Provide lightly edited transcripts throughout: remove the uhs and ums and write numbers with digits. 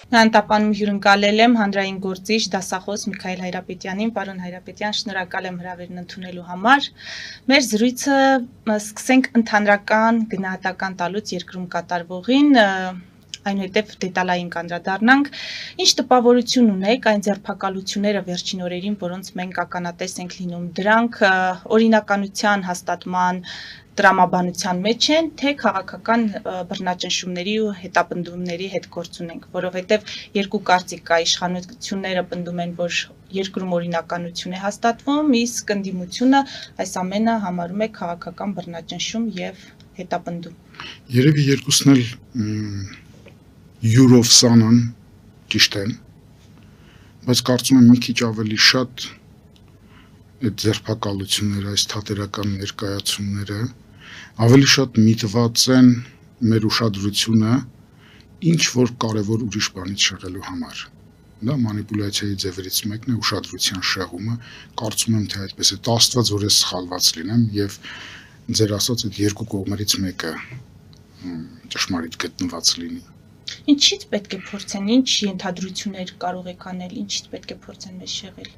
Անտապանում հյուրընկալել եմ հանրային գործիչ դասախոս Միքայել Հայրապետյանին, պարոն Հայրապետյան, շնորհակալ եմ հրավերն ընդունելու համար։ Մեր զրույցը սկսենք ընդհանրական գնահատական տալուց երկրում կատարվողին, այնուհետև դետալային կանդրադառնանք։ Ինչ տպավորություն ունեք այն ձերբակալությունները վերջին օրերին, որոնց մենք ականատես ենք լինում, դրանք օրինականության հաստատման տրամաբանության մեջ են, թե քաղաքական բռնաճնշումների ու հետապնդումների հետ գործ ունենք, որովհետև երկու կարծիք կա, իշխանությունները պնդում են, որ երկրում օրինականություն է հաստատվում, իսկ ընդդիմությունը այս ամենը համարում է քաղաքական բռնաճնշում եւ հետապնդում։ Երևի երկուսն էլ յուրով սանան ճիշտ են, բայց կարծում եմ մի քիչ ավելի շատ այդ ձերբակալությունները, այս թատերական ներկայացումները ավելի շատ միտված են մեր ուշադրությունը ինչ որ կարևոր ուրիշ բանից շեղելու համար։ Դա մանիպուլյացիայի ձևերից մեկն է, ուշադրության շեղումը, կարծում եմ թե այդպես է, Աստված որ ես սխալված լինեմ եւ ձեր ասած այդ երկու կողմերից մեկը ճշմարիտ գտնված լինի։ Ինչից պետք է փորձեն, ինչ ենթադրություններ կարող եք անել, ինչից պետք է փորձեն մեզ շեղել։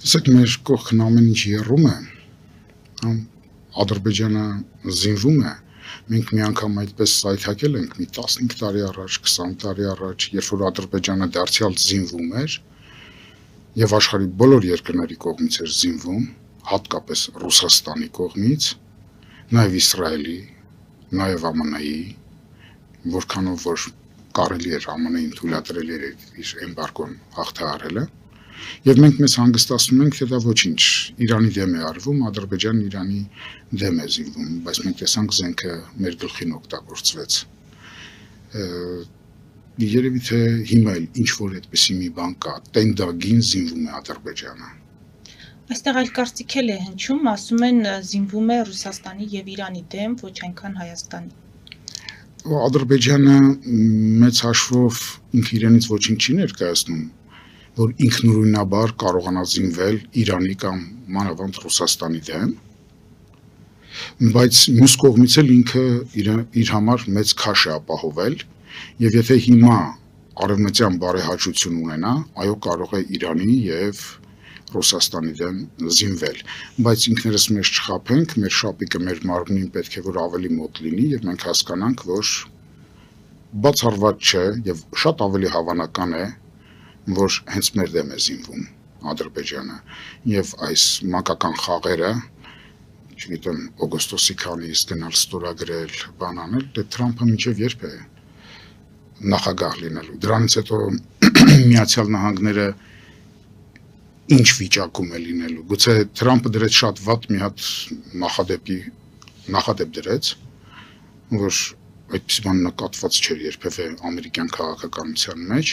Տեսեք, մեր կողքն ամեն ինչ եռում է, Ադրբեջանը զինվում է, մենք մի անգամ այդպես սայթակել ենք մի 15 տարի առաջ, 20 տարի առաջ, երբ որ Ադրբեջանը դարձյալ զինվում էր եւ աշխարհի բոլոր երկրների կողմից էր զինվում, հատկապես Ռուսաստանի կողմից, նաեւ Իսրայելի, նաեւ ԱՄՆ-ի, որքանով որ կարելի էր ԱՄՆ-ին թույլատրել էր իր էմբարգոն հաղթահարելը, եւ մենք մեզ հանգստացնում ենք, թե դա ոչինչ, Իրանի դեմ է արվում, Ադրբեջանն Իրանի դեմ է զինվում, բայց մենք տեսանք զենքը մեր գլխին օգտագործվեց։ Երևի թե հիմա էլ ինչ որ այդպիսի մի բան կա, տենդագին զինվում է Ադրբեջանը։ Այստեղ այլ կարծիք էլ է հնչում, ասում են զինվում է Ռուսաստանի եւ Իրանի դեմ, ոչ այնքան Հայաստանի։ Ադրբեջանը մեծ հաշվով ինքը իրենից ոչինչ չի ներկայացնում, որ ինքնուրույնաբար կարողանա զինվել Իրանի կամ մանավանդ Ռուսաստանի դեմ, բայց մյուս կողմից էլ ինքը իր համար մեծ քաշ է ապահովել, եւ եթե հիմա արևմտյան բարեհաճություն ունենա, այո կարող է Իրանի եւ Ռուսաստանի դեմ զինվել, բայց ինքներս մեզ չխաբենք, մեր շապիկը մեր մարմնին պետք է որ ավելի մոտ լինի եւ մենք հասկանանք, որ բացառված չէ եւ շատ ավելի հավանական է, որ հենց մեր դեմ է զինվում Ադրբեջանը եւ այս մանկական խաղերը, չգիտեմ, օգոստոսի քանից գնալ ստորագրել, բան անել, դե Թրամփը մինչեւ երբ է նախագահ լինելու։ Դրանից հետո Միացյալ Նահանգները ինչ վիճակում է լինելու։ Գուցե Թրամփը դրեց շատ վատ մի հատ նախադեպ դրեց, որ այդպես բան նկատված չէր երբևէ ամերիկյան քաղաքականության մեջ,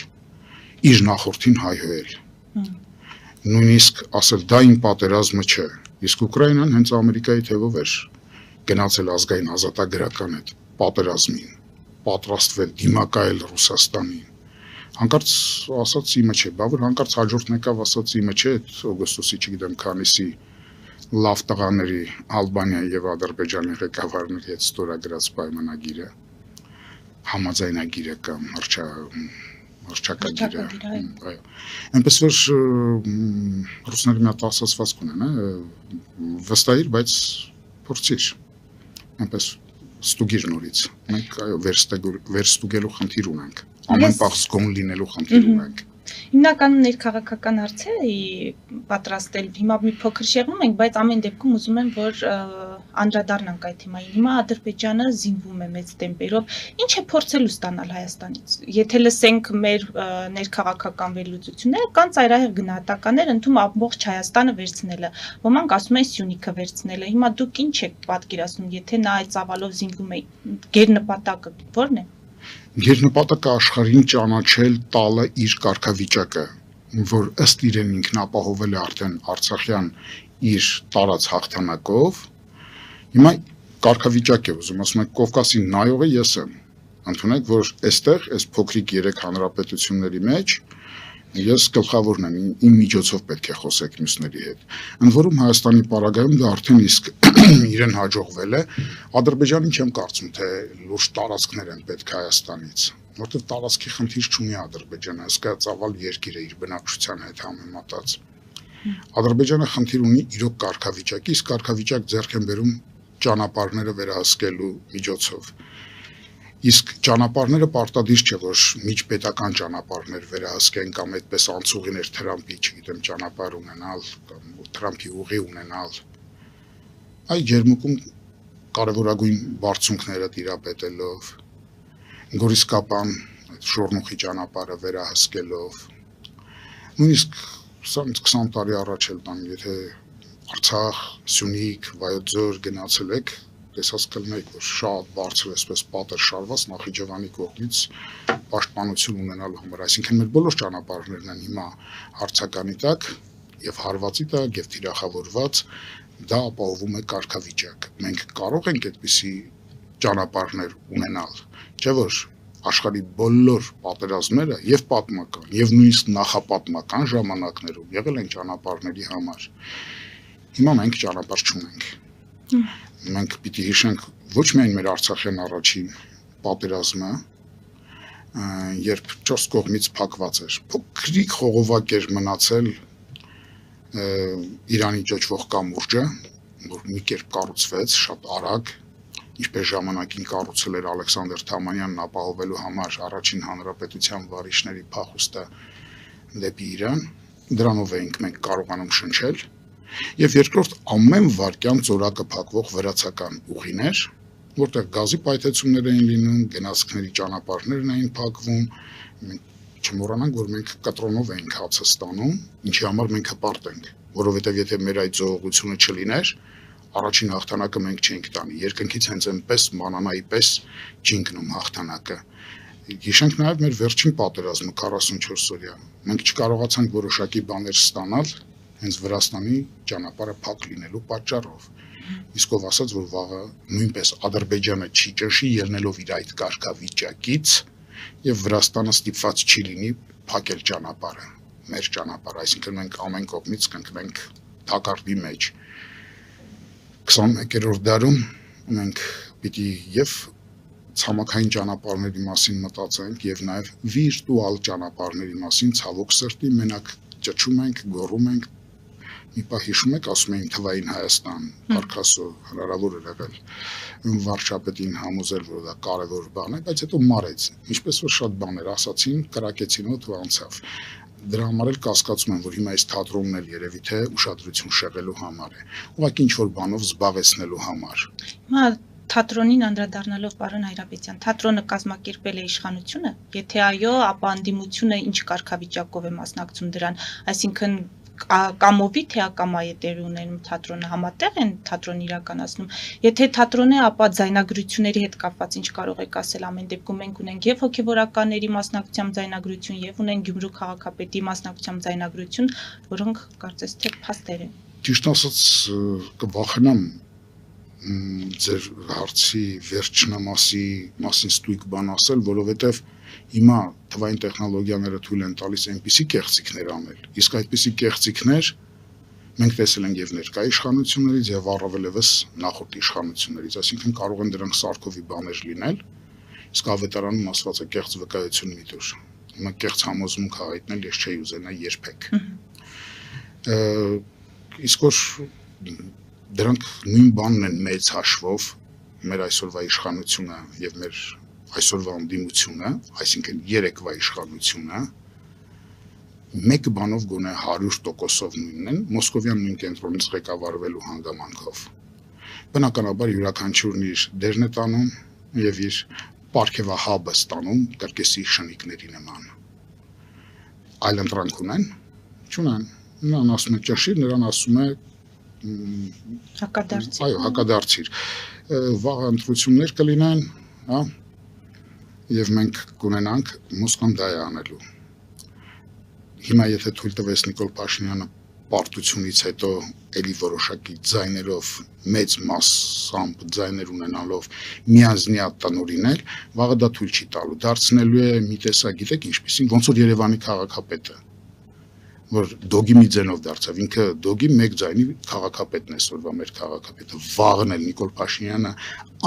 իր նախորդին հայհոյել։ Նույնիսկ ասել դա իմ պատերազմը չէ, իսկ Ուկրաինան հենց Ամերիկայի թևով էր գնացել ազգային ազատագրական այդ պատերազմին, պատրաստվել դիմակայել Ռուսաստանին։ Հանկարծ ասաց իմը չէ, բա որ հանկարծ հաջորդն եկավ ասաց իմը չէ, այդ օգոստոսի չգիտեմ քանիսի լավ տղաների Ալբանիայի եւ Ադրբեջանի ղեկավարների հետ ստորագրած պայմանագիրը, համաձայնագիրը կամ հռչակագիրը, այո։ Այնպես որ ռուսները մի հատ ասացված կունեն, վստահիր, բայց փորձիր։ Այնպես ստուգիր նորից։ Մենք այո վերստուգելու խնդիր ունենք։ Ամեն պահ զգոն լինելու խնդիր ունենք։ Հիմնականում ներքաղաքական հարցեր պատրաստել, հիմա մի փոքր շեղվում ենք, բայց ամեն դեպքում ուզում եմ, որ անդրադառնանք այդ թեմային։ Հիմա Ադրբեջանը զինվում է մեծ տեմպերով։ Ինչ է փորձելու ստանալ Հայաստանից։ Եթե լսենք մեր ներքաղաքական վերլուծությունները, կան ծայրահեղ գնահատականներ, ընդդեմ ամբողջ Հայաստանը վերցնելը։ Ոմանք ասում են Սյունիքը վերցնելը։ Հիմա դուք ինչ եք պատկերացնում, եթե նա այդ ծավալով զինվում է, գերնպատակը ո՞րն է։ Գերնպատակը աշխարհին ճանաչել տալը իր կարգավիճակը, որ ըստ իրեն ինքն ապահովել է արդեն Արցախյան իր տարած հաղթանակով, հիմա կարգավիճակ է ուզում, ասում եք Կովկասի նայողը ես եմ, ընդունեք, որ այստեղ, այս փոքրիկ 3 հանրապետությունների մեջ ես գլխավորն եմ, իմ միջոցով պետք է խոսեք մյուսների հետ։ Ընդ որում Հայաստանի պարագայում դա արդեն իսկ իրեն հաջողվել է, Ադրբեջանին չեմ կարծում, թե լուրջ տարածքներ են պետք Հայաստանից, որտեղ տարածքի խնդիր չունի Ադրբեջանը, հսկայածավալ երկիր է իր բնակչության հետ համեմատած։ Ադրբեջանը խնդիր ունի իրոք կարգավիճակի, իսկ կարգավիճակ ձեռք են բերում ճանապարհները վերահսկելու միջոցով։ Իսկ ճանապարհները պարտադիր չէ, որ միջպետական ճանապարհներ վերահսկեն կամ այդպես անցուղիներ Թրամփի, չգիտեմ, ճանապարհ ունենալ կամ Թրամփի ուղի ունենալ։ Այ ջերմուկում կարևորագույն բարձունքները տիրապետելով, Գորիսկապան այդ շորնուխի ճանապարհը վերահսկելով, նույնիսկ 20 տարի առաջ էլ տան, եթե Արցախ, Սյունիք, Վայոց ձոր գնացել եք, տեսած կլինեք, որ շատ բարձր էսպես պատեր շարված Նախիջևանի կողմից պաշտպանություն ունենալու համար, այսինքն մեր բոլոր ճանապարհներն են հիմա հարցականի տակ եւ հարվածի տակ եւ թիրախավորված, դա ապահովում է կարգավիճակ։ Մենք կարող ենք այդպիսի ճանապարհներ ունենալ, չէ՞ որ աշխարհի բոլոր պատերազմները եւ պատմական եւ նույնիսկ նախապատմական ժամանակներում եղել են ճանապարհների համար։ Հիմա մենք ճանապարհ չունենք։ Մենք պիտի հիշենք ոչ միայն մեր Արցախյան առաջին պատերազմը, երբ 4 կողմից փակված էր, փոքրիկ խողովակ էր մնացել Իրանի ճոճվող կամուրջը, որ մի կերպ կառուցվեց շատ արագ, ինչպես ժամանակին կառուցել էր Ալեքսանդր Թամանյանն ապահովելու համար առաջին հանրապետության վարիշների փախուստը դեպի Իրան, դրանով էինք մենք կարողանում շնչել, եւ երկրորդ ամեն վարքյան ծորակը փակվող վրացական ուղիներ, որտեղ գազի պայթեցումներ էին լինում, գնացքների ճանապարհներն էին փակվում, չմոռանանք, որ մենք կտրոնով էինք հացը ստանում, ինչի համար մենք հպարտ ենք, որովհետեւ եթե մեր այդ զողողությունը չլիներ, առաջին հաղթանակը մենք չենք տանի, երկնքից հենց այնպես մանանայի պես չի ընկնում հաղթանակը։ Հիշենք նաև մեր վերջին պատերազմը 44 օրյա։ Մենք չկարողացանք որոշակի բաներ ստանալ հենց Վրաստանի ճանապարհը փակ լինելու պատճառով։ Իսկ ով ասաց, որ վաղը նույնպես Ադրբեջանը չի ճնշի ելնելով իր այդ կարգավիճակից եւ Վրաստանը ստիպված չի լինի փակել ճանապարհը, մեր ճանապարհը, այսինքն մենք ամեն կողմից կընկնենք թակարդի մեջ։ 21-րդ դարում մենք պիտի եւ ցամաքային ճանապարհների մասին մտածենք եւ նաեւ վիրտուալ ճանապարհների մասին ցավոք սրտի մենակ ճճում ենք, գոռում ենք, մի պահ հիշում եք, ասում էին թվային Հայաստան, Արքասո հնարավոր էր եղել վարչապետին համոզել, որ դա կարևոր բան է, բայց հետո մարեց, ինչպես որ շատ բաներ ասացին, կրակեցին օդ ու անցավ։ Դրա համար էլ կասկածում եմ, որ հիմա այս թատրոնն էլ երևի թե ուշադրություն շեղելու համար է, ուղղակի ինչ-որ բանով զբաղեցնելու համար։ Հիմա թատրոնին անդրադառնալով պարոն Հայրապետյան, թատրոնը կազմակերպել է իշխանությունը, եթե այո, ապա անդիմությունը ինչ կարգավիճակով է մասնակցում դրան, այսինքն կամովի թե ակամայի տեր ունենում թատրոնը, համատեղ են թատրոն իրականացնում, եթե թատրոն է, ապա ձայնագրությունների հետ կապված ինչ կարող եք ասել, ամեն դեպքում մենք ունենք եւ հոգեվորականների մասնակցությամբ ձայնագրություն եւ ունենք Գյումրու քաղաքապետի մասնակցությամբ ձայնագրություն, որոնք կարծես թե փաստեր են։ Ճիշտ ասած կվախենամ ձեր հարցի վերջնամասին ստույգ բան ասել, որովհետև հիմա թվային տեխնոլոգիաները թույլ են տալիս այնպիսի կեղծիքներ անել, իսկ այդպիսի կեղծիքներ մենք տեսել ենք եւ ներկա իշխանություններից եւ առավելևս նախորդ իշխանություններից, այսինքն կարող են դրանք սարքովի բաներ լինել, իսկ ավետարանում ասված է կեղծ վկայություն մի տուր։ Հիմա կեղծ համոզմունք հայտնել ես չէի ուզենա երբեք։ Իսկ որ դրանք նույն բանն են մեծ հաշվով մեր այսօրվա իշխանությունը եւ մեր այսօրվա անդիմությունը, այսինքն երեկվա իշխանությունը, մեկ բանով գոնե 100%-ով նույնն են, Մոսկովյան նույն կենտրոնից ղեկավարվելու հանգամանքով։ Բնականաբար յուրաքանչյուրն իր դերն է տանում եւ իր պարգևահաբը ստանում կրկեսի շնիկների նման։ Այլ ընտրանք ունեն, չունեն։ Նրան ասում է ճաշիր, նրան ասում է հակադարձիր։ Այո, հակադարձիր։ Վաղ ընտրություններ կլինեն, հա, եւ մենք կունենանք Մոսկվան դա է անելու։ Հիմա եթե թույլ տվես Նիկոլ Փաշինյանը պարտությունից հետո էլի որոշակի ձայներով մեծ մասամբ ձայներ ունենալով միանձնյա տնօրինել, վաղը դա թույլ չի տալու։ Դարձնելու է մի տեսակ, գիտեք ինչպեսին, ոնց որ Երևանի քաղաքապետը, որ դոգի մի ձենով դարձավ, ինքը դոգի մեկ ձայնի քաղաքապետն է այսօրվա մեր քաղաքապետը, վաղն էլ Նիկոլ Փաշինյանը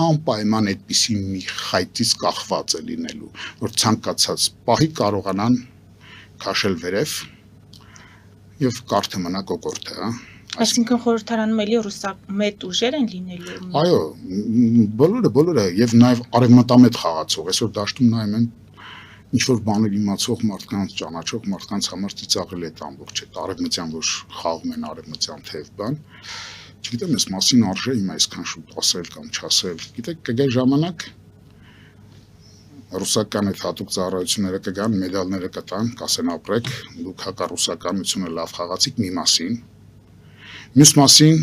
անպայման այդպիսի մի խայտից կախված է լինելու, որ ցանկացած պահի կարողանան քաշել վերև եւ կարթը մնա կոկորտը, հա։ Այսինքն խորհրդարանում էլի ռուսամետ ուժեր են լինելու։ Այո, բոլորը եւ նաեւ արևմտամետ խաղացող, այսօր դաշտում նայում են ինչ որ բաներ իմացող մարդկանց, ճանաչող մարդկանց համար ծիծաղել է ամբողջ այդ արևմտյան, որ խաղում են արևմտյան թեև բան։ Չգիտեմ, այս մասին արժե հիմա այսքան շուտ ասել կամ չասել։ Գիտեք, կգա ժամանակ ռուսական այդ հատուկ ծառայությունները կգան, մեդալները կտան, կասեն ապրեք, դուք հակառուսականությունը լավ խաղացիք մի մասին։ Մյուս մասին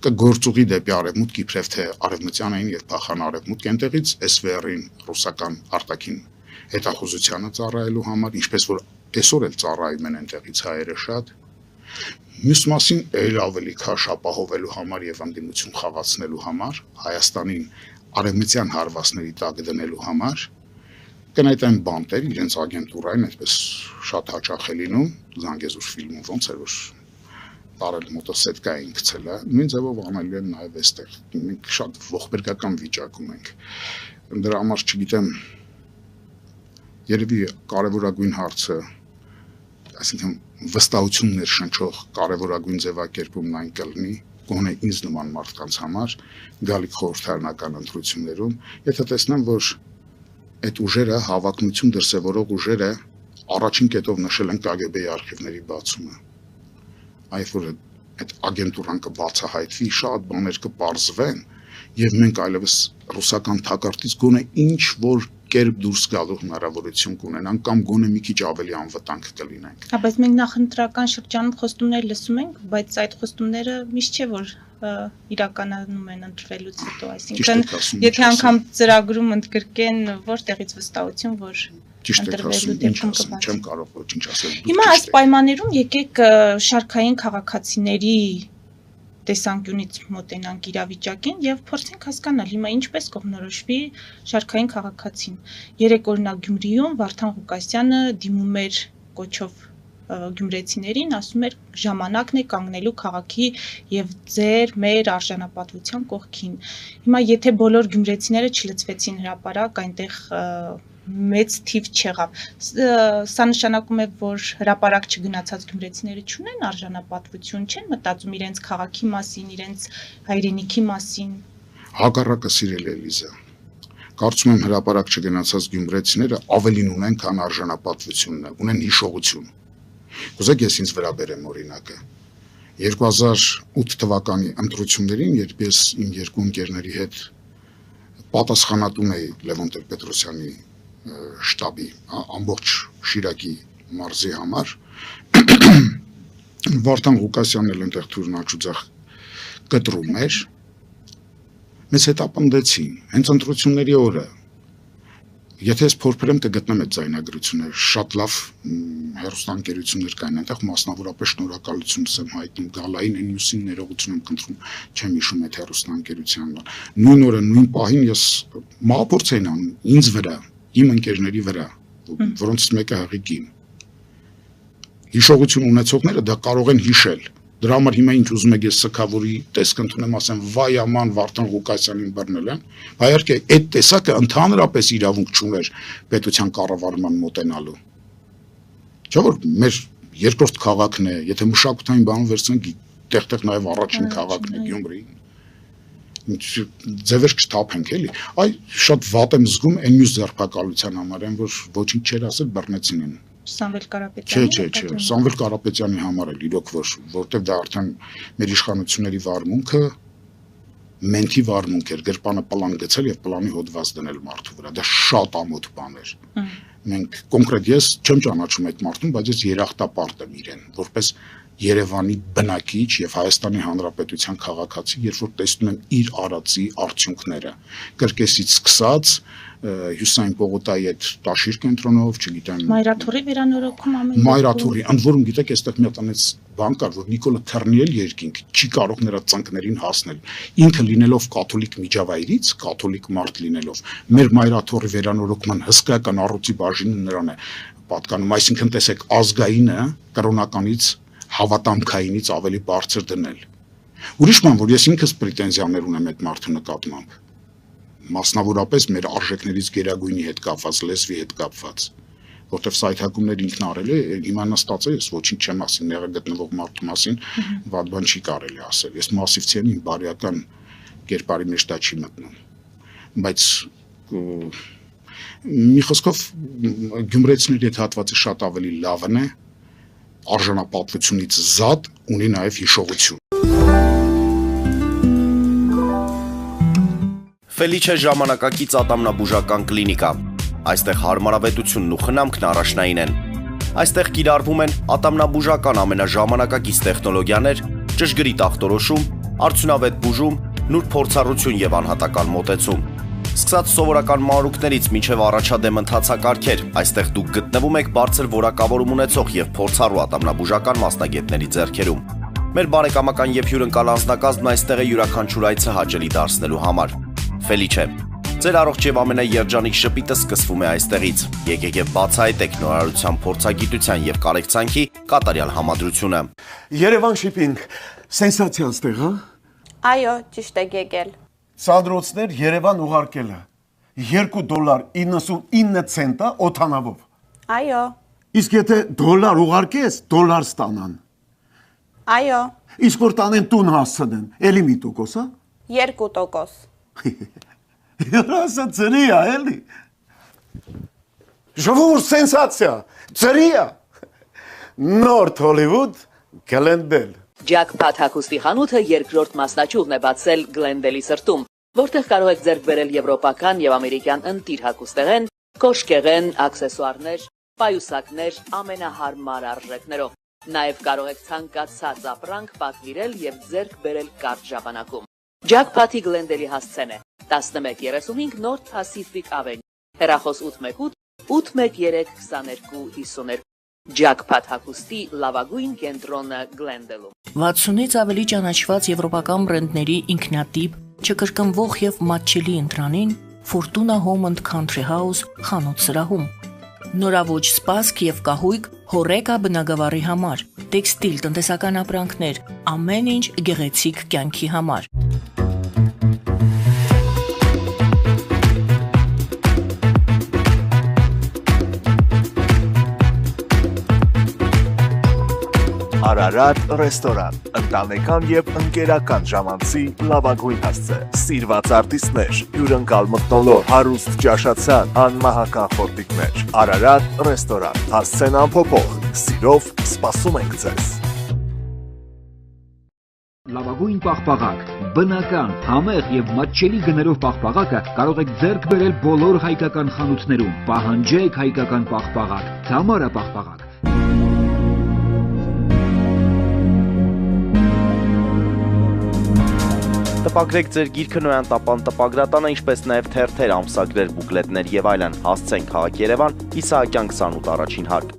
կգործուղի դեպի արևմուտք իբրև թե արևմտյանային եւ փախան արևմուտք այնտեղից SVR-ին ռուսական արտաքին հետախուզությանը ծառայելու համար, ինչպես որ այսօր էլ ծառայում են այնտեղից հայերը շատ։ Մյուս մասին էլ ավելի քաշ ապահովելու համար եւ անդիմություն խաղացնելու համար, Հայաստանին արևմտյան հարվածների տակ դնելու համար կնայտեն բանտեր իրենց ագենտուրային այդպես շատ հաճախ է լինում, Զանգեզուր ֆիլմում ոնց էր որ տարել մոտոսետկա էին գցել, նույն ձևով անելու են նաև այստեղ։ Մենք շատ ողբերգական վիճակում ենք։ Դրա համար չգիտեմ, երևի կարևորագույն հարցը, այսինքն վստահություններ շնչող կարևորագույն ձևակերպումն այն կլինի, գոնե ինձ նման մարդկանց համար գալիք խորհրդարանական ընտրություններում, եթե տեսնեմ, որ այդ ուժերը, հավակնություն դրսևորող ուժերը առաջին կետով նշել են KGB-ի արխիվների բացումը։ Այ որ այդ ագենտուրան կբացահայտվի, շատ բաներ կպարզվեն եւ մենք այլևս ռուսական թակարդից գոնե ինչ որ կերպ դուրս գալու հնարավորություն կունենանք կամ գոնե մի քիչ ավելի անվտանգ կլինենք։ Բայց մենք նախընտրական շրջանում խոստումներ լսում ենք, բայց այդ խոստումները միշտ չէ որ իրականանում են ընտրվելուց հետո, այսինքն եթե անգամ ծրագրում ընդգրկեն որտեղից վստահություն, որ Ճիշտ եք ասում, չեմ կարող ոչինչ ասել։ Հիմա այս պայմաններում եկեք շարքային քաղաքացիների տեսանկյունից մոտենանք իրավիճակին եւ փորձենք հասկանալ հիմա ինչպես կողմնորոշվի շարքային քաղաքացին։ Երեք օրինակ Գյումրիում Վարդան Ղուկասյանը դիմում էր կոչով գյումրեցիներին, ասում էր ժամանակն է կանգնելու քաղաքի եւ ձեր մեր արժանապատվության կողքին։ Հիմա եթե բոլոր գյումրեցիները չլծվեցին հրապարակ, այնտեղ մեծ թիվ չեղավ։ Սա նշանակում է, որ հրապարակ չգնացած գյումրեցիները չունեն արժանապատվություն, չեն մտածում իրենց քաղաքի մասին, իրենց հայրենիքի մասին։ Հակառակը սիրելի Էլիզա։ Կարծում եմ հրապարակ չգնացած գյումրեցիները ավելին ունեն, քան արժանապատվությունն, ունեն հիշողություն։ Ուզեք ես ինձ վրա բերեմ օրինակը։ 2008 թվականի ընտրություններին, երբ ես իմ երկու ընկերների հետ պատասխանատուն էի Լևոն Տեր-Պետրոսյանի շտաբի ամբողջ Շիրակի մարզի համար, Վարդան Ղուկասյանն էլ այնտեղ թուրնաչուձախ կտրում էր, մեզ հետապնդեցին, հենց ընտրությունների օրը, եթե ես փորփրեմ կգտնեմ այդ ձայնագրությունները, շատ լավ հեռուստաընկերություններ կային այնտեղ, մասնավորապես շնորհակալություն եմ հայտնում Գալային Նյուսին ներողություն եմ խնդրում, չեմ հիշում այդ հեռուստաընկերությանն։ Նույն օրը, նույն պահին ես մահապործ էի անում ինձ վրա, իմ ընկերների վրա, որոնցից մեկը հղիկին։ Հիշողություն ունեցողները դա կարող են հիշել։ Դրա համար հիմա ինչ ուզում եք ես սքավորի տեսք ընդունեմ, ասեմ վայ աման Վարդան Ղուկասյանին բռնել են, բայց իհարկե այդ տեսակը ընդհանրապես իրավունք չուներ պետության կառավարման մոտենալու։ Չէ՞ որ մեր երկրորդ քաղաքն է, եթե մշակութային բանով վերցնենք, տեղ-տեղ նաև առաջին քաղաքն է Գյումրի։ Ինչ ձևեր չթափենք էլի։ Այ շատ վատ եմ զգում այն մյուս ձերբակալության համար, այն որ ոչինչ չէր ասել բռնեցին են։ Սամվել Կարապետյանի։ Չէ, Սամվել Կարապետյանի համար էլ իրոք որտեղ դա արդեն մեր իշխանությունների վարմունքը մենթի վարմունք էր, գրպանը պլան գցել եւ պլանի հոդված դնել մարդու վրա։ Դա շատ ամոթ բան էր։ Մենք կոնկրետ ես չեմ ճանաչում այդ մարդուն, բայց ես երախտապարտ եմ իրեն, որպես Երևանի բնակիչ եւ Հայաստանի Հանրապետության քաղաքացի, երբ որ տեսնում եմ իր արածի արդյունքները, կրկեսից սկսած Հյուսային Պողոտայի այդ Տաշիր կենտրոնով, չգիտեմ, Մայրաթորի վերանորոգում ամեն Մայրաթորի, ընդ որում գիտեք, այստեղ մի հատ անեց բան կար, որ Նիկոլը Թեռնիել երկինք չի կարող նրա ծնկներին հասնել։ Ինքը լինելով կաթոլիկ միջավայրից, կաթոլիկ մարդ լինելով, մեր Մայրաթորի վերանորոգման հսկայական առողջի բաժինը նրան է պատկանում, այսինքն տեսեք ազգայինը կրոնականից հավատամքայինից ավելի բարձր դնել։ Ուրիշ բան, որ ես ինքս պրետենզիաներ ունեմ այդ մարդու նկատմամբ, մասնավորապես մեր արժեքներից գերագույնի հետ կապված, լեզվի հետ կապված, որտեվ սա այդ հակումներ ինքն արել է, հիմա նստած է, ես ոչինչ չեմ ասի, նեղը գտնվող մարդու մասին, վատ բան չի կարելի ասել։ Ես մասիվ եմ իմ բարոյական կերպարի մեջ դա չի մտնում։ Բայց մի խոսքով գյումրեցիների այդ հատվածը շատ ավելի լավն է, արժանապատվությունից զատ ունի նաև հիշողություն։ Ֆելիչե ժամանակակից ատամնաբուժական կլինիկա։ Այստեղ հարմարավետությունն ու խնամքն առաջնային են։ Այստեղ կիրառվում են ատամնաբուժական ամենաժամանակակից տեխնոլոգիաներ, ճշգրիտ ախտորոշում, արդյունավետ բուժում, նուրբ փորձառություն եւ անհատական մոտեցում։ Սկսած սովորական մանրուքներից մինչև առաջադեմ ընթացակարգեր, այստեղ դուք գտնվում եք բարձր որակավորում ունեցող եւ փորձառու ատամնաբուժական մասնագետների ձեռքերում։ Մեր բարեկամական եւ հյուրընկալ անձնակազմն այստեղ է յուրաքանչյուր այցը հաճելի դարձնելու համար։ Ֆելիչե, ձեր առողջ եւ ամենաերջանիկ շպիտը սկսվում է այստեղից։ Եկեք եւ բացահայտեք նորարարության, փորձագիտության եւ կարեկցանքի կատարյալ համադրությունը։ Երևան շիփինգ, սենսացիա ստեղ, հա։ Այո, ճիշտ եք եկել։ Սադրոցներ Երևան ուղարկելը $2.99 օթանավով։ Այո, Իսկ եթե դոլար ուղարկես, դոլար ստանան։ այո, Իսկ որ տանեն տուն հասցնեն, էլի մի տոկոս, հա։ 2%։ Երասը ծրի է, էլի։ Ժողովուրդ սենսացիա, ծրի է։ Նորթ Հոլիվուդ, Գլենդել։ Ջակփաթ հագուստի խանութը երկրորդ մասնաճյուղն է բացել Գլենդելի սրտում, որտեղ կարող եք ձեռք բերել եվրոպական եւ ամերիկյան ընտիր հագուստեղեն, կոշկեղեն, աքսեսուարներ, պայուսակներ ամենահարմար արժեքներով։ Նաեւ կարող եք ցանկացած ապրանք պատվիրել եւ ձեռք բերել կարճ ժամանակում։ Ջակփաթի Գլենդելի հասցեն է 1135 North Pacific Avenue, հեռախոս 818 813 2252 Ջակփաթ հագուստի լավագույն կենտրոնը Գլենդելում։ 60-ից ավելի ճանաչված եվրոպական բրենդների ինքնատիպ, չկրկնվող եւ մատչելի ընտրանին Fortuna Home and Country House խանութ սրահում։ Նորավոճ սպասք եւ կահույք հորեկա բնագավառի համար, տեքստիլ, տնտեսական ապրանքներ, ամեն ինչ գեղեցիկ կյանքի համար։ Արարատ ռեստորան, ընտանեկան եւ ընկերական ժամանցի լավագույն հասցե, սիրված արտիստներ, հյուրընկալ մթնոլորտ, հարուստ ճաշացան, անմահական խորտիկներ, Արարատ ռեստորան, հասցեն անփոփոխ, սիրով սպասում ենք ձեզ։ Լավագույն պաղպաղակ, բնական, համեղ եւ մատչելի գներով պաղպաղակը կարող եք ձեռք բերել բոլոր հայկական խանութներում։ Պահանջեք հայկական պաղպաղակ, Թամարա պաղպաղակ։ Տպագրեք ձեր գիրքը նոյան տապան տպագրատանը, ինչպես նաև թերթեր, ամսագրեր, բուկլետներ եւ այլն։ Հասցեն քաղաք Երևան, Իսահակյան 28 առաջին հարկ։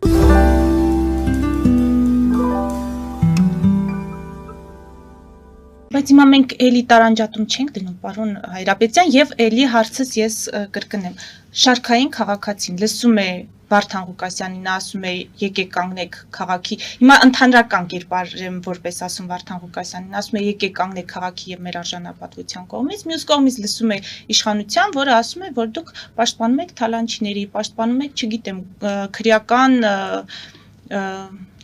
Բայց հիմա մենք էլի տարանջատում չենք դնում, պարոն Հայրապետյան, եւ էլի հարցս ես կրկնեմ։ Շարքային քաղաքացին լսում է Վարդան Ղուկասյանին, ասում է եկեք կանգնեք քաղաքի։ Հիմա ընդհանրական կերպար եմ որպես ասում Վարդան Ղուկասյանին, ասում է եկեք կանգնեք քաղաքի եւ մեր արժանապատվության կողմից, մյուս կողմից լսում է իշխանության, որը ասում է, որ դուք պաշտպանում եք թալանչիների, պաշտպանում եք, չգիտեմ, քրեական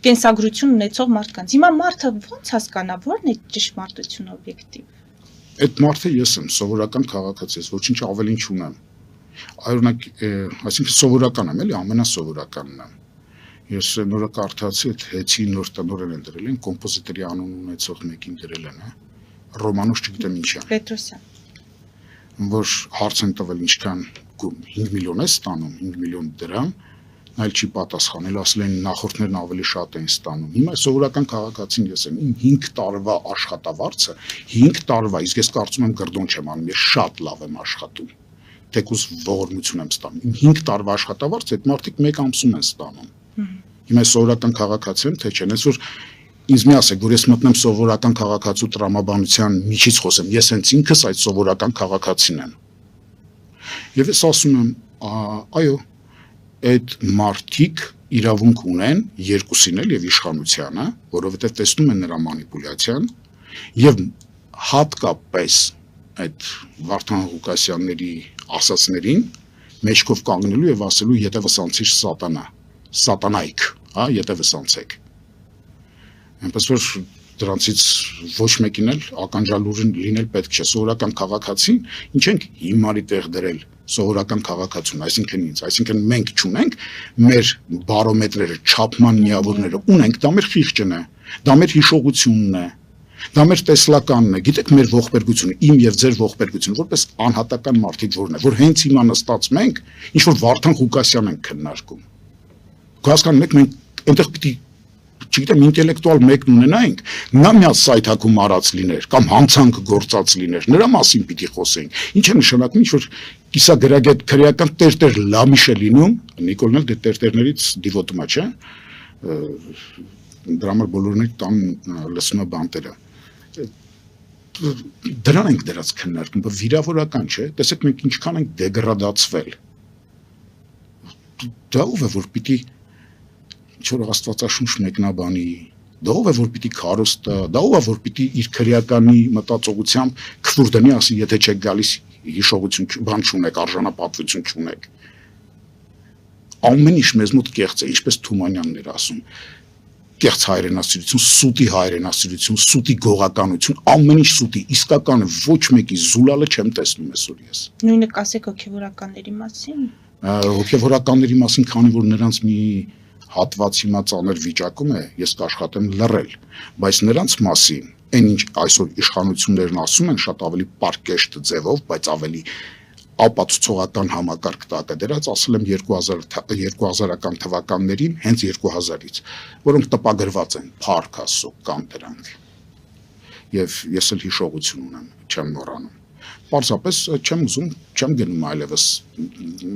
կենսագրություն ունեցող մարդկանց։ Հիմա մարդը ո՞նց հասկանա, ո՞րն է ճշմարտությունը օբյեկտիվ։ Այդ մարդը ես եմ, սովորական քաղաքացի, ոչինչ ավելին չունեմ։ Օրինակ, այսինքն սովորական եմ, էլի ամենասովորականն եմ։ Ես նորը կարդացի, այդ հեծի նոր տնօրեն են դրել են, կոմպոզիտորի անուն ունեցող մեկին դրել են, հա։ Ռոմանոս չգիտեմ ինչա։ Պետրոսյան։ Որ հարց են տվել ինչքան 5 միլիոն է ստանում, 5 միլիոն դրամ, այլ չի պատասխանել, ասել են նախորդներն ավելի շատ են ստանում։ Հիմա սովորական քաղաքացին ես եմ, իմ 5 տարվա աշխատավարձը, 5 տարվա, իսկ ես կարծում եմ գրդոն չեմ անում, ես շատ լավ եմ աշխատում։ Թեկուզ ողորմություն եմ ստանում։ Իմ 5 տարվա աշխատավարձը այդ մարդիկ 1 ամսում են ստանում։ Հիմա սովորական քաղաքացի եմ, թե չեն, այսօր ինձ մի ասեք, որ ես մտնեմ սովորական քաղաքացու տրամաբանության միջից խոսեմ, ես հենց ինքս այդ սովորական քաղաքացին եմ։ Եվ ես ասում եմ, այո, այդ մարդիկ իրավունք ունեն երկուսին էլ եւ իշխանությանը, որովհետեւ տեսնում են նրա մանիպուլյացիան եւ հատկապես այդ Վարդան Ղուկասյանների ասածներին մեջքով կանգնելու եւ ասելու եթե վսանցիր սատանայք, հա, եթե վսանցեք։ Այնպես որ դրանցից ոչ մեկին էլ ականջալուրին լինել պետք չէ, սովորական քաղաքացին, ինչ ենք հիմարի տեղ դրել սովորական քաղաքացուն, այսինքն մենք չունենք մեր բարոմետրերը, չափման միավորները ունենք, դա մեր խիղճն է, դա մեր հիշողությունն է, դա մեր տեսլականն է, գիտեք մեր ողբերգությունը, իմ եւ ձեր ողբերգությունը, որպես անհատական մարդիկ որն է, որ հենց հիմա նստած մենք ինչ որ Վարդան Ղուկասյան ենք քննարկում։ Հասկանու եք մենք այնտեղ պիտի չգիտեմ ինտելեկտուալ մեկն ունենայինք, նա մի հատ սայթակում արած լիներ կամ հանցանք գործած լիներ, նրա մասին պիտի խոսեինք։ Ինչ է նշանակում, ինչ որ կիսագրագետ քրեական տերտեր լամիշ է լինում, Նիկոլն էլ դե տերտերներից դիվոտում է, չէ՞։ Դրա համար բոլորն էլ տան լսում է բանտերը։ Դրան ենք դրած քննարկում, բայց վիրավորական չէ։ Տեսեք մենք ինչքան ենք դեգրադացվել։ Դա ով է որ պիտի ինչ-որ աստվածաշունչ մեկնաբանի, դա ով է որ պիտի քարոստը, դա ով է որ պիտի իր քրեականի մտածողությամբ քֆուր դնի, ասի եթե չեք գալիս հիշողություն բան չունեք, արժանապատվություն չունեք։ Ամեն ինչ մեզ մոտ կեղծ է, ինչպես Թումանյանն էր ասում։ Կեղծ հայրենասիրություն, սուտի հայրենասիրություն, սուտի գողականություն, ամեն ինչ սուտի, իսկականը ոչ մեկի զուլալը չեմ տեսնում այսօր ես։ Նույնը կասեք հոգևորականների մասին։ Հոգևորականների մասին, քանի որ նրանց մի հատված հիմա ծանր վիճակում է, ես կաշխատեմ լռել, բայց նրանց մասին, այն ինչ այսօր իշխանություններն ասում են շատ ավելի պարկեշտ ձևով, բայց ավելի ապացուցողական համակարգ տակը դրած, ասել եմ 2000-ական թվականներին, հենց 2000-ից, որոնք տպագրված են, փառք Աստծո կան դրանք։ Եվ ես էլ հիշողություն ունեմ, չեմ մոռանում։ Պարզապես չեմ ուզում, չեմ գնում այլևս,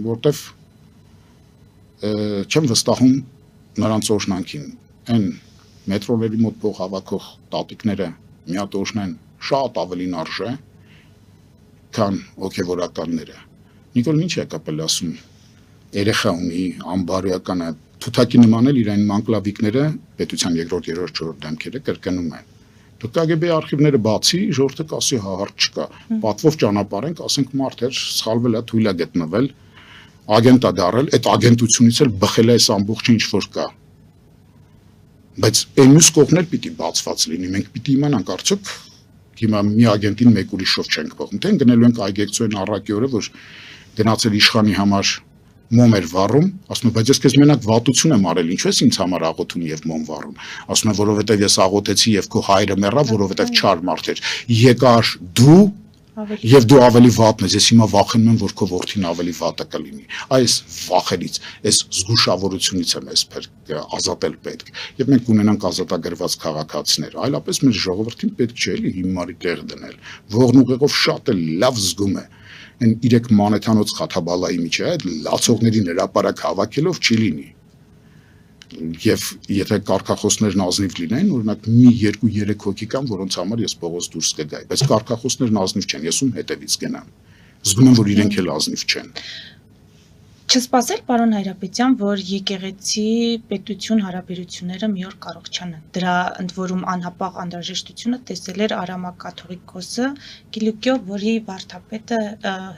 որտեվ չեմ վստահում նրանց օրհնանքին։ Այն մետրոների մոտ փող հավաքող տատիկները մի հատ օրհնեն շատ ավելին արժե, քան հոգևորականները։ Նիկոլն ինչ է կապել ասում, երեխա ունի, անբարոյական է, թութակի նման էլ իրեն մանկլավիկները պետության երկրորդ, երրորդ, չորրորդ դեմքերը կրկնում են։ Դուք KGB արխիվները բացի, ժողովուրդը կասի հա հարց չկա, պատվով ճանապարհենք, ասենք մարդ էր սխալվել է, թույլ է գտնվել, ագենտ է դարել, այդ ագենտությունից էլ բխել է այս ամբողջը ինչ որ կա։ Բայց այն մյուս կողմն էլ պիտի բացված լինի, մենք պիտի իմանանք արդյոք հիմա մի ագենտին մեկ ուրիշով չենք փոխում, թե գնելու ենք այգեկցուեն առակի օրը, որ գնացել իշխանի համար մոմ էր վառում, ասում է, բայց ես քեզ մենակ վատություն եմ արել, ինչու ես ինձ համար աղոթուն եւ մոմ վառում, ասում է, որովհետեւ ես աղոթեցի եւ քո հայրը մեռավ, որովհետեւ չար մարդ էր, եկար դու եւ դու ավելի վատն ես, ես հիմա վախենում եմ, որ քո որդին ավելի վատը կլինի, այս վախերից, այս զգուշավորությունից եմ ես ազատել պետք, եւ մենք ունենանք ազատագրված քաղաքացիներ, այլապես մեր ժողովրդին պետք չէ էլի հիմարի տեղ դնել, ողն ուղեղով շատ էլ լավ զգում է, այն 3 մանեթանոց խաթաբալայի միջը, այդ լացողներին հրապարակ հավաքելով չի լինի։ Եվ եթե կարգախոսներն ազնիվ լինեն, օրինակ մի 2-3 հոգի կան, որոնց համար ես փողոց դուրս կգայի, բայց կարգախոսներն ազնիվ չեն, ես ում հետևից գնամ։ Զգում եմ, որ իրենք էլ ազնիվ չեն։ Չսպասել, պարոն Հայրապետյան, որ եկեղեցի պետություն հարաբերությունները մի օր կարող չանան։ Դրա ընդ որում անհապաղ անհրաժեշտությունը տեսել էր արամակաթողիկոսը Կիլիկիո, որի վարդապետը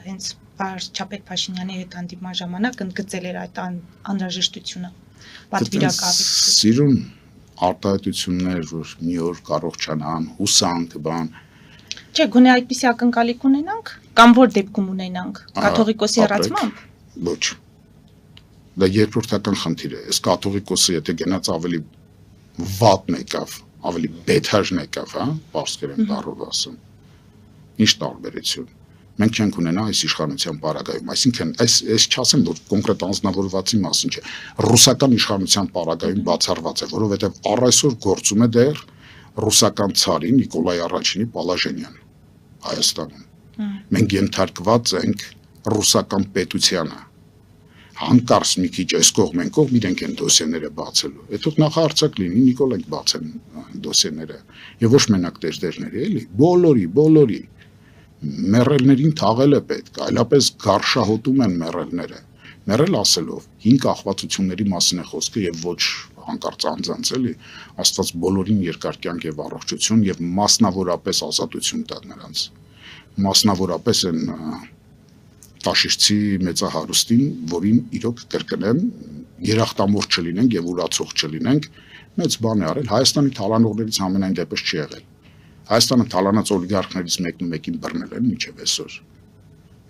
հենց վարչապետ Փաշինյանի հետ հանդիպման ժամանակ ընդգծել էր այդ անհրաժեշտությունը։ Սիրուն արտահայտություններ, որ մի օր կարող չանան, հուսանք, բան։ Չէ, գոնե այդպիսի ակնկալիք ունենանք, կամ որ դեպքում ունենանք, կաթողիկոսի հեռացմամբ։ Ոչ։ Դա երկրորդական խնդիր է։ Այս կաթողիկոսը եթե գնաց ավելի վատն եկավ, ավելի բեթաժն եկավ, հա, բարձրեն բառով ասում։ Ինչ տարբերություն։ Մենք չենք ունենա այս իշխանության պարագայում, այսինքն այս չասեմ, որ կոնկրետ անձնավորվածի մասին չէ, ռուսական իշխանության պարագայում բացառված է, որովհետև առ այսօր գործում է դեռ ռուսական ցարի Նիկոլայ Առաջինի Պալաժենյան Հայաստանում։ Մենք ենթարկված ենք ռուսական պետությանը, հանկարծ մի քիչ այս կողմ են կողմ իրենք են դոսիեները բացելու, հետո նախարարցակ լինի Նիկոլենք բացեն դոսիեները, եւ ոչ մենակ տերտերների, էլի, բոլորի Մեռելներին թաղել է պետք, այլապես գարշահոտում են մեռելները։ մեռել ասելով 5 կախվածությունների մասին է խոսքը եւ ոչ հանկարծ անձանց էլի Աստված բոլորին երկար կյանք եւ առողջություն եւ մասնավորապես ազատություն տա նրանց մասնավորապես են Տաշիրցի մեծահարուստին որին իրոք կրկնեմ երախտամոռ չլինենք եւ ուրացող չլինենք մեծ բան է արել Հայաստանի թալանողներից ամենայն դեպս չի եղել Հայաստանը թալանած օլիգարխներից մեկին բռնել են մինչև այսօր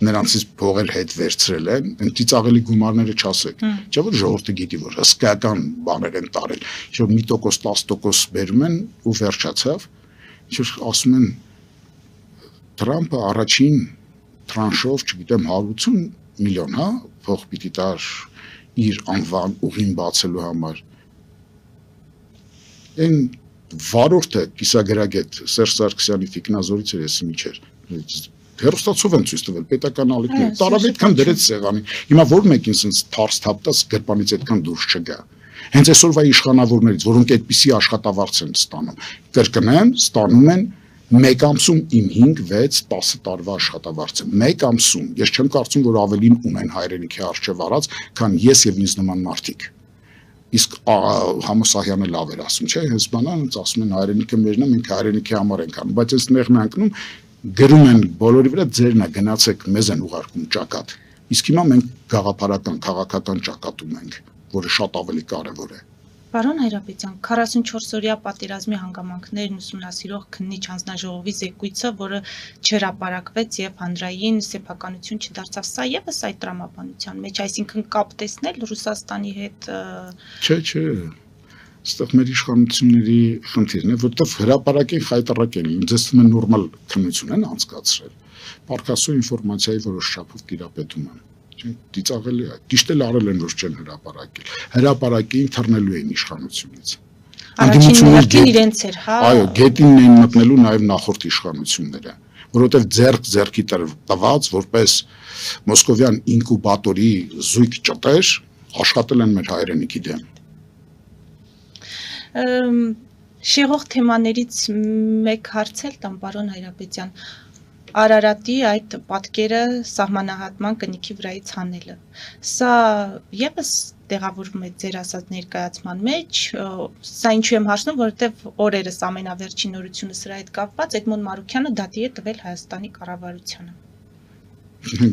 նրանցից փողել հետ վերցրել են, ծիծաղելի գումարները չասեք։ Չէ՞ որ ժողովուրդը գիտի որ հսկայական բաներ են տարել։ Ինչ-որ 1% 10% բերում են ու վերջացավ։ Ինչ-որ ասում են Թրամփը առաջին տրանշով, չգիտեմ, 180 միլիոն, հա, փող պիտի տար իր անվան ուղին բացելու համար։ Այն վարորդը կիսագրագետ Սերժ Սարգսյանի տիկնազորից էր էս միջեր։ Հերոստացով են ցույց տվել պետական ալիքները, տարավ այդքան դրեց սեղանին։ Հիմա որ մեկին sense թարս թափտած գրպանից այդքան դուրս չգա։ Հենց այսօրվա իշխանավորներից, որոնք այդպիսի աշխատավարձ են ստանում, կրկնեմ, ստանում են 1 ամսում իմ 5, 6, 10 տարվա աշխատավարձը։ 1 ամսում, ես չեմ կարծում, որ ավելին ունեն հայրենիքի արժեվ արած, քան ես եւ ինձ նման մարդիկ։ Իսկ Համասահյանը լավ էր ասում, չէ՞, հենց բանանց ասում են հայրենիքը մերն է, մենք հայրենիքի համար ենք անում, բայց այս նեղն անկնում գրում են բոլորի վրա ձերն է գնացեք մեզ են ուղարկում ճակատ իսկ հիմա մենք գաղափարական քաղաքական ճակատում ենք որը շատ ավելի կարևոր է Պարոն Հայրապետյան 44-օրյա պատերազմի հանգամանքներն ուսումնասիրող քննիչ հանձնաժողովի զեկույցը որը չհրապարակվեց եւ հանրային սեփականություն չդարձավ սա եւս այդ տրամաբանության մեջ այսինքն կապ տեսնել Ռուսաստանի հետ Չէ Ստեղ մեր իշխանությունների խնդիրն է, որտեղ հրապարակեն խայտարակեն, ինձ թվում է նորմալ քննություն են անցկացրել։ Պարկասո ինֆորմացիայի որոշ չափով տիրապետում են։ Դիծաղելի է։ Ճիշտ էլ արել են, որ չեն հրապարակել։ Հրապարակին թռնելու են իշխանությունից։ Անդիմություններին իրենց էր, հա։ Այո, գետինն էին մտնելու նաև նախորդ իշխանությունները, որովհետև ձեռքի տված, որպես մոսկովյան ինկուբատորի զույգ ճտեր, աշխատել են մեր հայրենիքի դեմ։ Շեղող թեմաներից մեկ հարցել տամ պարոն Հայրապետյան Արարատի այդ պատկերը սահմանահատման կնիքի վրայից հանելը սա եւս տեղավորվում է ձեր ասած ներկայացման մեջ սա ինչու եմ հարցնում որովհետեւ օրերս ամենավերջին նորությունը սրա հետ կապված Էդմոն Մարուկյանը դատի է տվել Հայաստանի կառավարությանը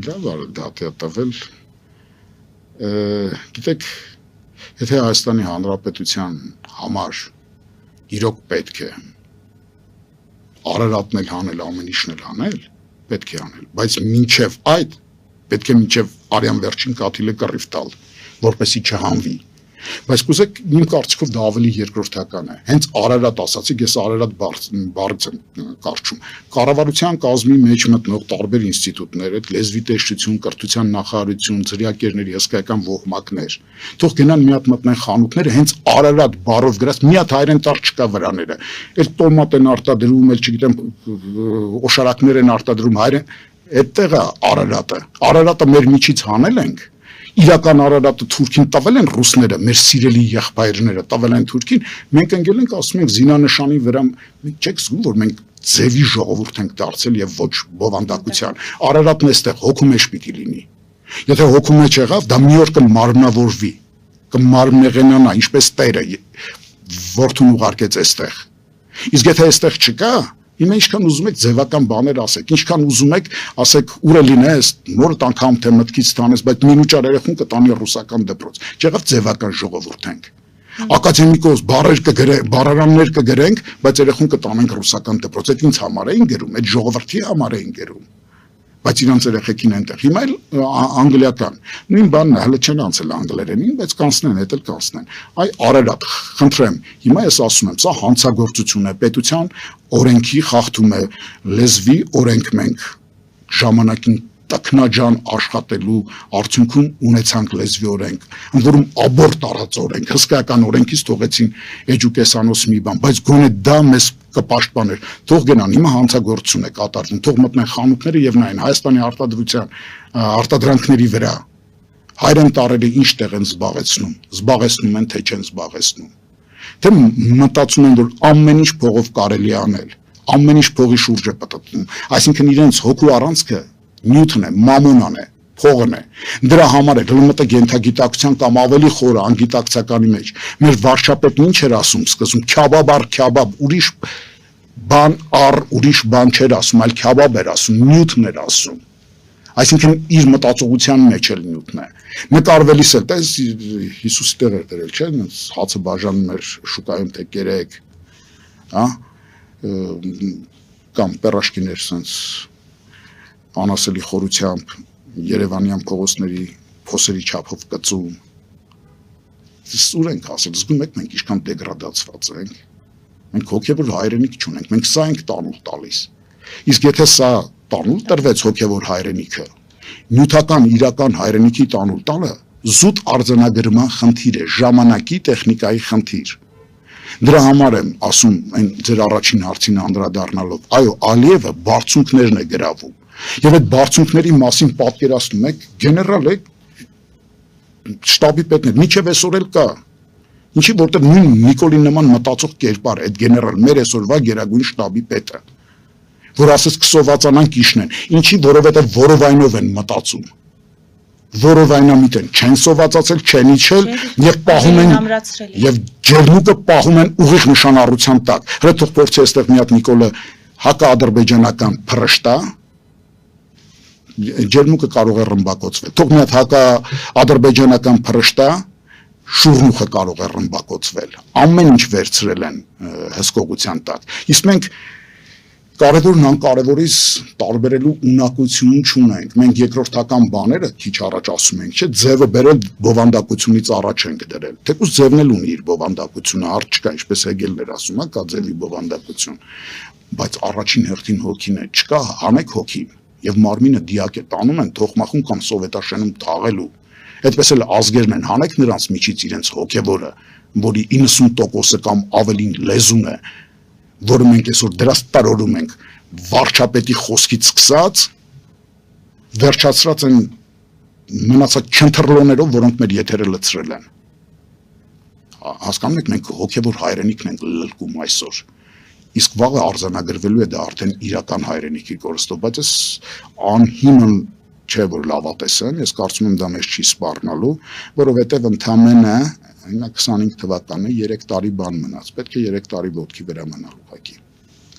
Լավ դատի է տվել գիտեք Եթե Հայաստանի Հանրապետության համար իրոք պետք է Արարատն էլ հանել, ամեն ինչն էլ անել, պետք է անել, բայց մինչև այդ պետք է մինչև արյան վերջին կաթիլը կռիվ տալ, որպեսզի չհանվի։ Բայց կուզեք իմ կարծիքով դա ավելի երկրորդական է։ Հենց Արարատ ասացիք, ես Արարատ բառից եմ կարճում։ Կառավարության կազմի մեջ մտնող տարբեր ինստիտուտներ, այդ լեզվի տեսչություն, կրթության նախարարություն, ծրիակերների հսկայական ոհմակներ, թող գնան մի հատ մտնեն խանութները, հենց Արարատ բառով գրած մի հատ հայերեն տար չկա վրաները։ Այդ տոմատ են արտադրում, էլ չգիտեմ, օշարակներ են արտադրում հայերեն, այդտեղ է Արարատը։ Արարատը մեր միջից հանել ենք Իրական Արարատը Թուրքին տվել են ռուսները, մեր սիրելի եղբայրները տվել են Թուրքին, մենք ընկել ենք ասում ենք զինանշանի վրա, չեք զգում, որ մենք ձևի ժողովուրդ ենք դարձել եւ ոչ բովանդակության։ Արարատն էստեղ հոգու մեջ պիտի լինի։ Եթե հոգու մեջ եղավ, դա մի օր կմարմնավորվի, կմարմնեղենանա, ինչպես Տերը որդուն ուղարկեց էստեղ։ Իսկ եթե էստեղ չկա, Հիմա ինչքան ուզում եք ձևական բաներ ասեք, ինչքան ուզում եք ասեք ուր է լինես, նոր անգամ թե մտքից տանես, բայց մինուճար երեխուն կտանի ռուսական դպրոց։ Չեղավ ձևական ժողովուրդ ենք։ Ակադեմիկոս բառարաններ կգրենք, բայց երեխուն կտանենք ռուսական դպրոց։ Այդ ինձ համար էին գրում, այդ ժողովրդի համար էին գրում։ Բայց իրանց երեխեքին այնտեղ հիմա էլ անգլիական նույն բանն է հələ չեն անցել անգլերենին բայց կանցնեն հետ էլ կանցնեն այ Արարատ խնդրեմ հիմա ես ասում եմ սա հանցագործություն է պետության օրենքի խախտում է լեզվի օրենք մենք ժամանակին տքնաջան աշխատելու արդյունքում ունեցանք լեզվի օրենք ընդ որում աբորտ արած օրենք հսկայական օրենքից թողեցին էջուկեսանոս մի բան բայց գոնե դա մեզ կպաշտպաներ թող գնան հիմա հանցագործություն է կատարվում թող մտնեն խանութները եւ նայեն Հայաստանի արտադրության արտադրանքների վրա հայրեն տարերը ինչ տեղ են զբաղեցնում են թե չեն զբաղեցնում թե մտածում են որ ամեն ինչ փողով կարելի է անել ամեն ինչ փողի շուրջ է պատտվում այսինքն իրենց հոգու առանցքը նյութն է մամոնան է Փողն է։ Դրա համար է ԼՄՏ գենթագիտակցության կամ ավելի խորը անգիտակցականի մեջ մեր վարչապետն ինչ էր ասում սկզբում քյաբաբ առ քյաբաբ ուրիշ բան առ ուրիշ բան չէր ասում, այլ քյաբաբ էր ասում, նյութն էր ասում։ Այսինքն իր մտածողության մեջ էլ նյութն է։ Նկարվելիս էլ տես Հիսուսի տեղ էր դրել, չէ՞, հացը բաժանում էր շուկայում թե կերեք, հա, կամ պերաշկիներ sense անասելի խորությամբ Երևանյան փողոցների փոսերի չափով կծում։ Սուր ենք ասել, զգում եք մենք ինչքան դեգրադացված ենք։ Մենք հոգևոր հայրենիք չունենք, մենք սա ենք տանուլ տալիս։ Իսկ եթե սա տանուլ տրվեց հոգևոր հայրենիքը, նյութական իրական հայրենիքի տանուլ տալը զուտ արձանագրման խնդիր է, ժամանակի տեխնիկայի խնդիր։ Դրա համար եմ ասում այն ձեր առաջին հարցին անդրադառնալով, այո, Ալիևը բարձունքներն է գրավում։ Եվ այդ բարձունքների մասին պատկերացնում եք, գեներալ է շտաբի պետն է, միջև այսօր էլ կա։ Ինչի որտեղ նույն Նիկոլի նման մտածող կերպար է այդ գեներալ մեր այսօրվա գերագույն շտաբի պետը, որ ասես կսովածանանք իշնեն։ Ինչի, որովհետև որովայնով են մտածում։ Որովայնամիտ են, չեն սովածացել, չեն իջել եւ պահում են եւ ջերմուկը պահում են ուղիղ նշանառության տակ։ Հələ թող փորձի այստեղ մի հատ Նիկոլը հակաադրբեջանական փռշտա, ջերմուկը կարող է ռմբակոծվել։ Թող մի հատ հակաադրբեջանական փռշտա, շուրնուխը կարող է ռմբակոծվել։ Ամեն ինչ վերցրել են հսկողության տակ։ Իսկ մենք կարևորն անկարևորից տարբերելու ունակություն չունենք։ Մենք երկրորդական բաները քիչ առաջ ասում ենք, չէ՞, ձևը բերել բովանդակությունից առաջ ենք դրել։ Թեկուզ ձևն էլ ունի իր բովանդակությունը, հարց չկա, ինչպես Հեգելն էր ասում, հա, կա ձևի բովանդակություն։ Բայց առաջին հերթին հոգին է, չկա, հանեք հոգին, եւ մարմինը դիակ է տանում են թողմախում կամ սովետաշենում թաղելու։ Այդպես էլ ազգերն են, հանեք նրանց միջից իրենց հոգևորը, որի 90%-ը կամ ավելին լեզուն է, որը մենք այսօր դրած տարորում ենք վարչապետի խոսքից սկսած վերջացրած են մնացած չընթրլոներով, որոնք մեր եթերը լցրել են։ Հասկանում եք, մենք հոգևոր հայրենիքն ենք լլկում այսօր։ Իսկ վաղը արձանագրվելու է դա արդեն իրական հայրենիքի կորստով, բայց ես անհիմն չէ որ լավատեսեմ, ես կարծում եմ դա մեզ չի սպառնալու, որովհետև ընդամենը 25 թվականը 3 տարի բան մնաց, պետք է 3 տարի ոտքի վրա մնալ ուղղակի։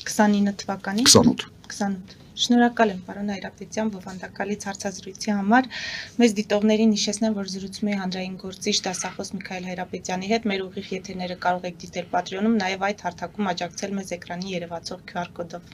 29 թվականի 28 Շնորհակալ եմ պարոն Հայրապետյան բովանդակալից հարցազրույցի համար։ Մեզ դիտողներին հիշեցնեմ, որ զրուցում էի հանրային գործիչ դասախոս Միքայել Հայրապետյանի հետ։ Մեր ուղիղ եթերները կարող եք դիտել Patreon-ում, նաև այդ հարթակում աջակցել մեզ էկրանին երևացող QR կոդով։